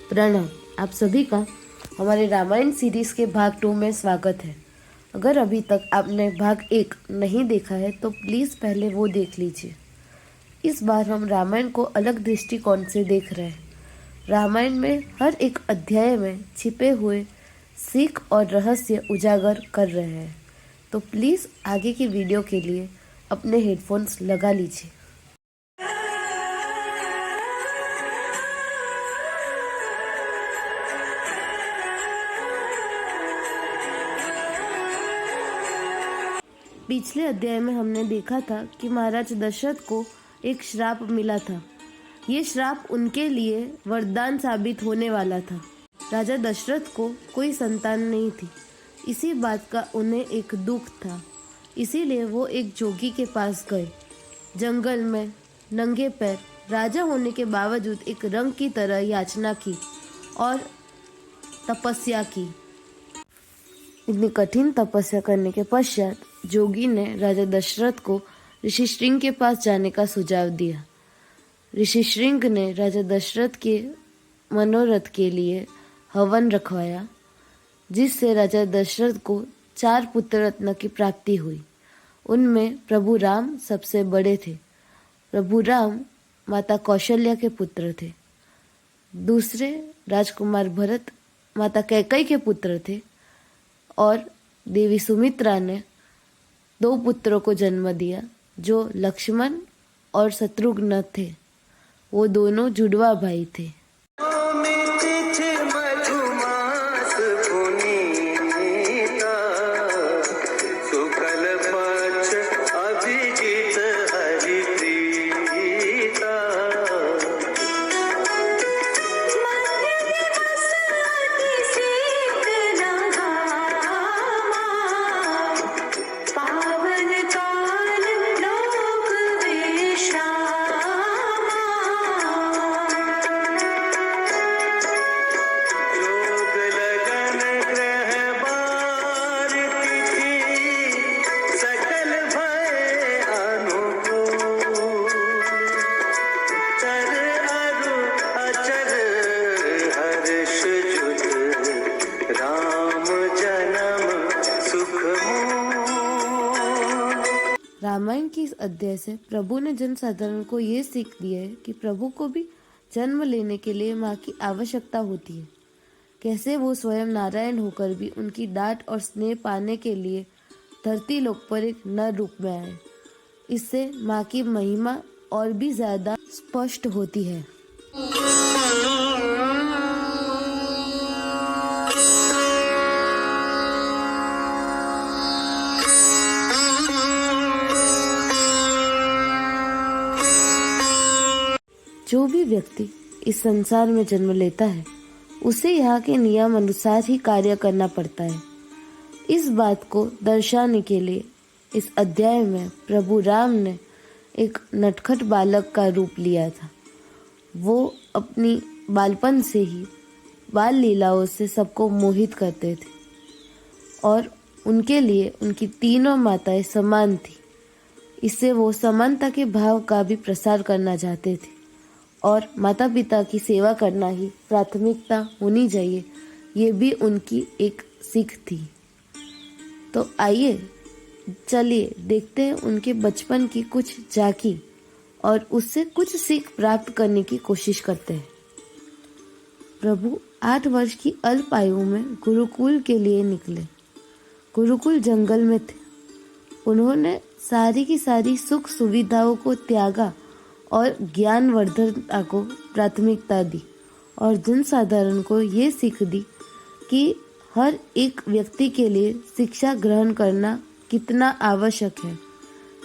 प्रणाम। आप सभी का हमारे रामायण सीरीज़ के भाग 2 में स्वागत है। अगर अभी तक आपने भाग 1 नहीं देखा है तो प्लीज़ पहले वो देख लीजिए। इस बार हम रामायण को अलग दृष्टिकोण से देख रहे हैं। रामायण में हर एक अध्याय में छिपे हुए सीख और रहस्य उजागर कर रहे हैं। तो प्लीज़ आगे की वीडियो के लिए अपने हेडफोन्स लगा लीजिए। पिछले अध्याय में हमने देखा था कि महाराज दशरथ को एक श्राप मिला था। ये श्राप उनके लिए वरदान साबित होने वाला था। राजा दशरथ को कोई संतान नहीं थी। इसी बात का उन्हें एक दुख था। इसीलिए वो एक जोगी के पास गए। जंगल में नंगे पैर राजा होने के बावजूद एक रंग की तरह याचना की और तपस्या की। इतनी कठिन तपस्या करने के पश्चात जोगी ने राजा दशरथ को ऋषि श्रृंग के पास जाने का सुझाव दिया। ऋषि श्रृंग ने राजा दशरथ के मनोरथ के लिए हवन रखवाया, जिससे राजा दशरथ को 4 पुत्र रत्न की प्राप्ति हुई। उनमें प्रभु राम सबसे बड़े थे। प्रभु राम माता कौशल्या के पुत्र थे। दूसरे राजकुमार भरत माता कैकेयी के पुत्र थे और देवी सुमित्रा ने 2 पुत्रों को जन्म दिया जो लक्ष्मण और शत्रुघ्न थे। वो दोनों जुड़वा भाई थे। रामायण की इस अध्याय से प्रभु ने जनसाधारण को ये सीख दी है कि प्रभु को भी जन्म लेने के लिए माँ की आवश्यकता होती है। कैसे वो स्वयं नारायण होकर भी उनकी डांट और स्नेह पाने के लिए धरती लोक पर एक नर रूप में आए। इससे माँ की महिमा और भी ज्यादा स्पष्ट होती है। जो भी व्यक्ति इस संसार में जन्म लेता है उसे यहाँ के नियम अनुसार ही कार्य करना पड़ता है। इस बात को दर्शाने के लिए इस अध्याय में प्रभु राम ने एक नटखट बालक का रूप लिया था। वो अपनी बालपन से ही बाल लीलाओं से सबको मोहित करते थे और उनके लिए उनकी तीनों माताएं समान थी। इससे वो समानता के भाव का भी प्रसार करना चाहते थे और माता पिता की सेवा करना ही प्राथमिकता होनी चाहिए, ये भी उनकी एक सीख थी। तो आइए चलिए देखते हैं उनके बचपन की कुछ झांकी और उससे कुछ सीख प्राप्त करने की कोशिश करते हैं। प्रभु 8 वर्ष की अल्प आयु में गुरुकुल के लिए निकले। गुरुकुल जंगल में थे। उन्होंने सारी की सारी सुख सुविधाओं को त्यागा और ज्ञानवर्धनता को प्राथमिकता दी और जनसाधारण को ये सीख दी कि हर एक व्यक्ति के लिए शिक्षा ग्रहण करना कितना आवश्यक है।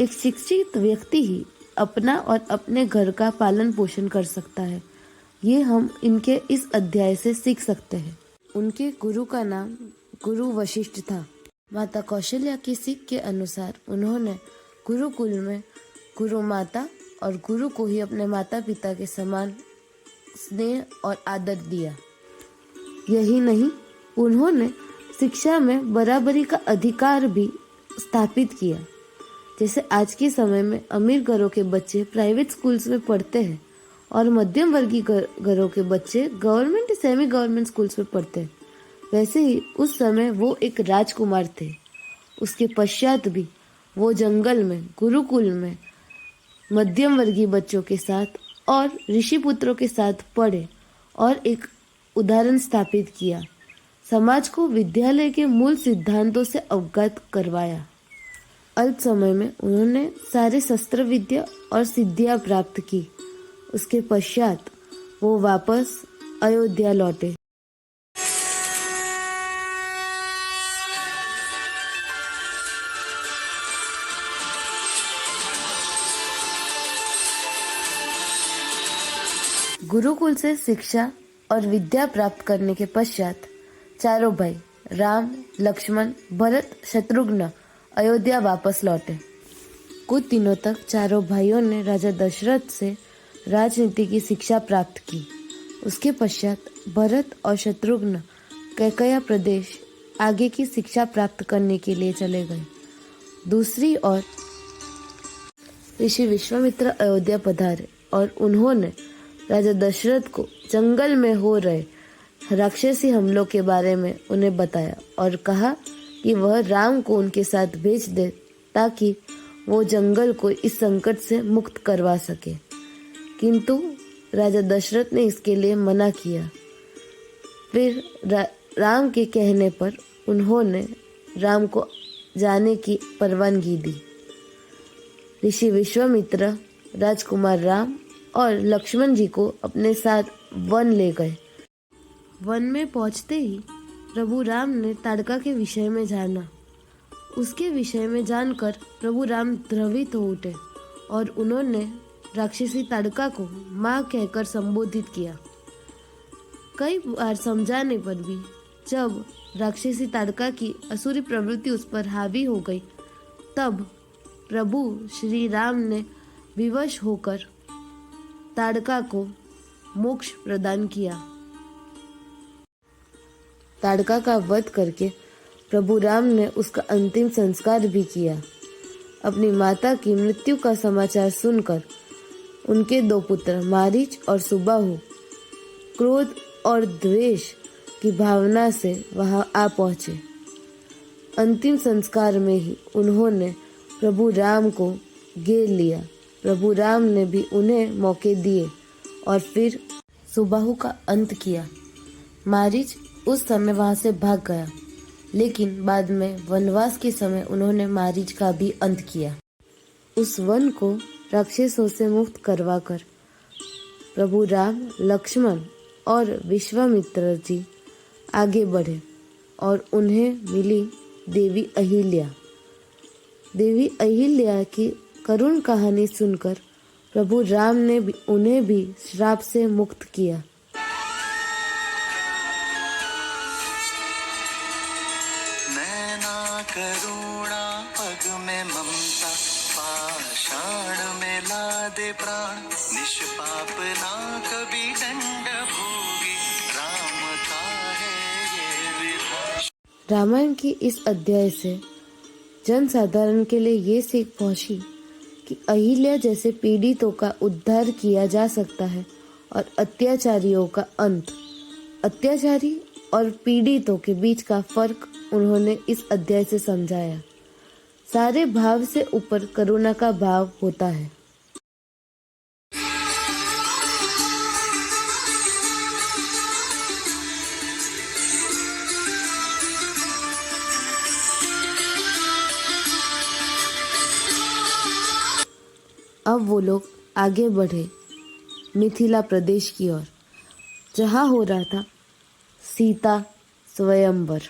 एक शिक्षित व्यक्ति ही अपना और अपने घर का पालन पोषण कर सकता है। ये हम इनके इस अध्याय से सीख सकते हैं। उनके गुरु का नाम गुरु वशिष्ठ था। माता कौशल्या की सीख के अनुसार उन्होंने गुरुकुल में गुरु माता और गुरु को ही अपने माता पिता के समान स्नेह और आदर दिया। यही नहीं, उन्होंने शिक्षा में बराबरी का अधिकार भी स्थापित किया। जैसे आज के समय में अमीर घरों के बच्चे प्राइवेट स्कूल्स में पढ़ते हैं और मध्यम वर्गीय घरों के बच्चे गवर्नमेंट सेमी गवर्नमेंट स्कूल्स में पढ़ते हैं। वैसे ही उस समय वो एक राजकुमार थे। उसके पश्चात भी वो जंगल में गुरुकुल में मध्यम वर्गीय बच्चों के साथ और ऋषि पुत्रों के साथ पढ़े और एक उदाहरण स्थापित किया। समाज को विद्यालय के मूल सिद्धांतों से अवगत करवाया। अल्प समय में उन्होंने सारे शस्त्र विद्या और सिद्धियां प्राप्त की। उसके पश्चात वो वापस अयोध्या लौटे। गुरुकुल से शिक्षा और विद्या प्राप्त करने के पश्चात चारों भाई राम, लक्ष्मण, भरत, शत्रुघ्न अयोध्या वापस लौटे। कुछ दिनों तक चारों भाइयों ने राजा दशरथ से राजनीति की शिक्षा प्राप्त की। उसके पश्चात भरत और शत्रुघ्न कैकया प्रदेश आगे की शिक्षा प्राप्त करने के लिए चले गए। दूसरी ओर ऋषि विश्वामित्र अयोध्या पधारे और उन्होंने राजा दशरथ को जंगल में हो रहे राक्षसी हमलों के बारे में उन्हें बताया और कहा कि वह राम को उनके साथ भेज दे ताकि वो जंगल को इस संकट से मुक्त करवा सके। किंतु राजा दशरथ ने इसके लिए मना किया। फिर राम के कहने पर उन्होंने राम को जाने की परवानगी दी। ऋषि विश्वामित्र राजकुमार राम और लक्ष्मण जी को अपने साथ वन ले गए। वन में पहुंचते ही प्रभु राम ने ताड़का के विषय में जाना। उसके विषय में जानकर प्रभु राम द्रवित हो उठे और उन्होंने राक्षसी ताड़का को माँ कहकर संबोधित किया। कई बार समझाने पर भी जब राक्षसी ताड़का की असुरी प्रवृत्ति उस पर हावी हो गई, तब प्रभु श्री राम ने विवश होकर ताड़का को मोक्ष प्रदान किया। ताड़का का वध करके प्रभु राम ने उसका अंतिम संस्कार भी किया। अपनी माता की मृत्यु का समाचार सुनकर उनके दो पुत्र मारीच और सुबाहु क्रोध और द्वेष की भावना से वहां आ पहुंचे। अंतिम संस्कार में ही उन्होंने प्रभु राम को घेर लिया। प्रभु राम ने भी उन्हें मौके दिए और फिर सुबाहु का अंत किया। मारीच उस समय वहां से भाग गया, लेकिन बाद में वनवास के समय उन्होंने मारीच का भी अंत किया। उस वन को राक्षसों से मुक्त करवाकर प्रभु राम, लक्ष्मण और विश्वामित्र जी आगे बढ़े और उन्हें मिली देवी अहिल्या। देवी अहिल्या की करुण कहानी सुनकर प्रभु राम ने उन्हें भी श्राप से मुक्त किया। नैना करुणा पग में ममता, पाषाण में ला दे प्राण, निष्पाप ना कभी दंड भोगी, राम का है ये विधान। रामायण की इस अध्याय से जन साधारण के लिए ये सीख पहुंची कि अहिल्या जैसे पीड़ितों का उद्धार किया जा सकता है और अत्याचारियों का अंत। अत्याचारी और पीड़ितों के बीच का फर्क उन्होंने इस अध्याय से समझाया। सारे भाव से ऊपर करुणा का भाव होता है। अब वो लोग आगे बढ़े मिथिला प्रदेश की ओर, जहाँ हो रहा था सीता स्वयंवर।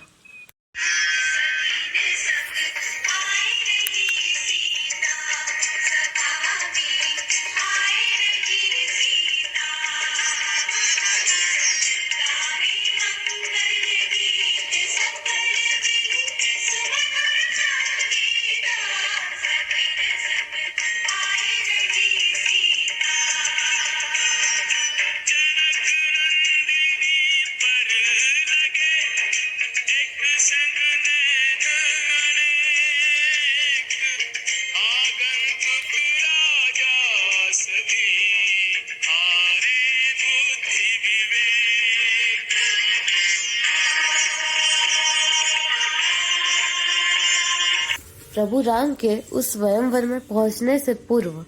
प्रभु राम के उस स्वयंवर में पहुंचने से पूर्व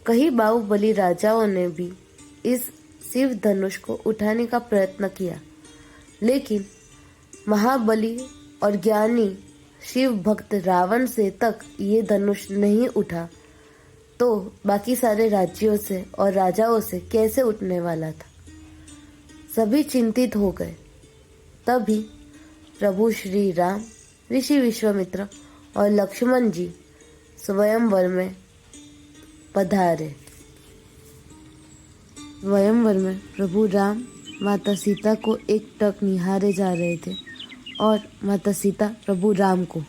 कई बाहुबली राजाओं ने भी इस शिव धनुष को उठाने का प्रयत्न किया, लेकिन महाबली और ज्ञानी शिव भक्त रावण से तक ये धनुष नहीं उठा, तो बाकी सारे राज्यों से और राजाओं से कैसे उठने वाला था। सभी चिंतित हो गए। तभी प्रभु श्री राम, ऋषि विश्वामित्र और लक्ष्मण जी स्वयंवर में पधारे। स्वयंवर में प्रभु राम माता सीता को एकटक निहारे जा रहे थे और माता सीता प्रभु राम को।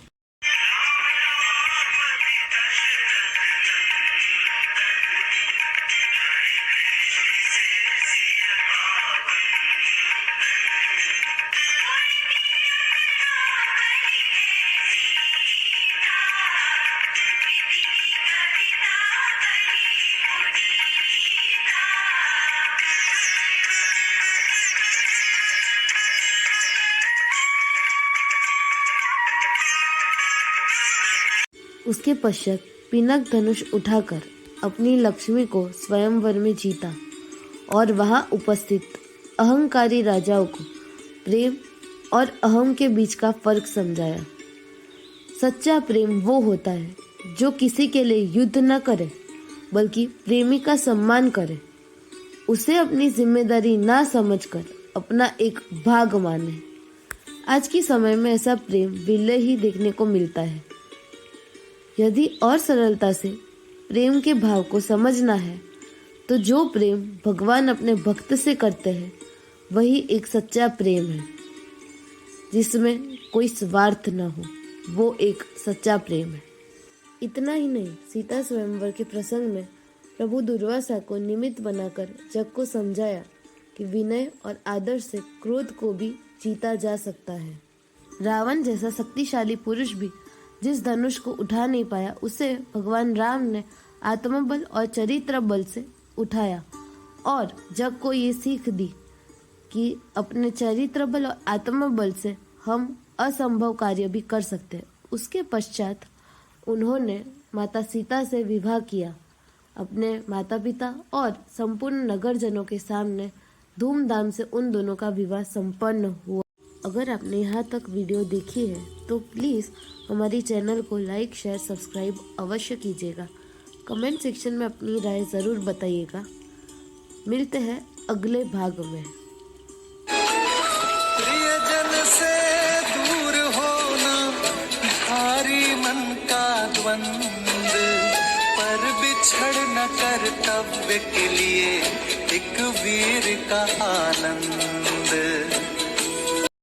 उसके पश्चात पिनक धनुष उठाकर अपनी लक्ष्मी को स्वयंवर में जीता और वहां उपस्थित अहंकारी राजाओं को प्रेम और अहम के बीच का फर्क समझाया। सच्चा प्रेम वो होता है जो किसी के लिए युद्ध न करे, बल्कि प्रेमी का सम्मान करे, उसे अपनी जिम्मेदारी ना समझकर अपना एक भाग माने। आज के समय में ऐसा प्रेम विरले ही देखने को मिलता है। यदि और सरलता से प्रेम के भाव को समझना है तो जो प्रेम भगवान अपने भक्त से करते हैं वही एक सच्चा प्रेम है, जिसमें कोई स्वार्थ न हो। वो एक सच्चा प्रेम है। इतना ही नहीं, सीता स्वयंवर के प्रसंग में प्रभु दुर्वासा को निमित्त बनाकर जग को समझाया कि विनय और आदर से क्रोध को भी जीता जा सकता है। रावण जैसा शक्तिशाली पुरुष भी जिस धनुष को उठा नहीं पाया, उसे भगवान राम ने आत्मबल और चरित्र बल से उठाया और जग को ये सीख दी कि अपने चरित्र बल और आत्मबल से हम असंभव कार्य भी कर सकते हैं। उसके पश्चात उन्होंने माता सीता से विवाह किया। अपने माता पिता और संपूर्ण नगरजनों के सामने धूमधाम से उन दोनों का विवाह संपन्न हुआ। अगर आपने यहाँ तक वीडियो देखी है तो प्लीज़ हमारी चैनल को लाइक, शेयर, सब्सक्राइब अवश्य कीजिएगा। कमेंट सेक्शन में अपनी राय ज़रूर बताइएगा। मिलते हैं अगले भाग में। प्रियजन से दूर होना भारी मन का द्वंद, पर बिछड़ न कर्तव्य के लिए एक वीर का आनंद।